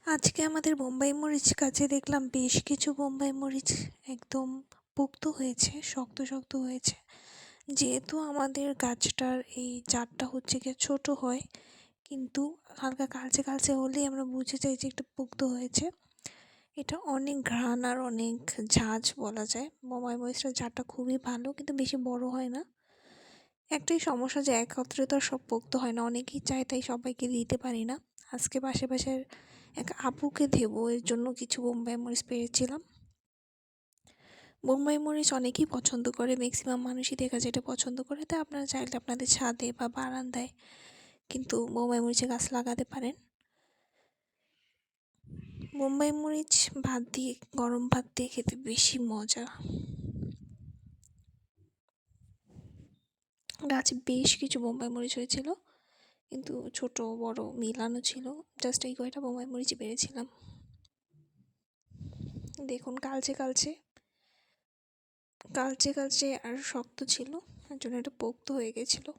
আজকে আমাদের বোম্বাই মরিচ গাছে দেখলাম বেশ কিছু বোম্বাই মরিচ একদম পোক্ত হয়েছে, শক্ত শক্ত হয়েছে। যেহেতু আমাদের গাছটার এই জাতটা হচ্ছে গিয়ে ছোট হয়, কিন্তু হালকা কালচে কালচে হলেই আমরা বুঝে যাই যে একটু পোক্ত হয়েছে। এটা অনেক ঘ্রাণ আর অনেক ঝাঁঝ বলা যায়। বোম্বাই মরিচটার জাতটা খুবই ভালো, কিন্তু বেশি বড় হয় না। একটাই সমস্যা যে একত্রে তো আর সব পোক্ত হয় না, অনেকেই চায় তাই সবাইকে দিতে পারি না। আজকে পাশের এক আপুকে দেবো, এর জন্য কিছু বোম্বাই মরিচ পেয়েছিলাম। বোম্বাই মরিচ অনেকেই পছন্দ করে, ম্যাক্সিমাম মানুষই দেখা যায় এটা পছন্দ করে, তাই আপনারা চাইলে আপনাদের ছাদে বা বারান্দায় কিন্তু বোম্বাই মরিচের গাছ লাগাতে পারেন। বোম্বাই মরিচ ভাত দিয়ে, গরম ভাত দিয়ে খেতে বেশি মজা। গাছে বেশ কিছু বোম্বাই মরিচ হয়েছিল, কিন্তু ছোট বড় মিলানো ছিল। জাস্ট এই কয়টা বোম্বাই মরিচই পেরেছিলাম। দেখুন কালচে কালচে কালচে কালচে আর শক্ত ছিল, এর জন্য এটা পোক্ত হয়ে গেছিলো।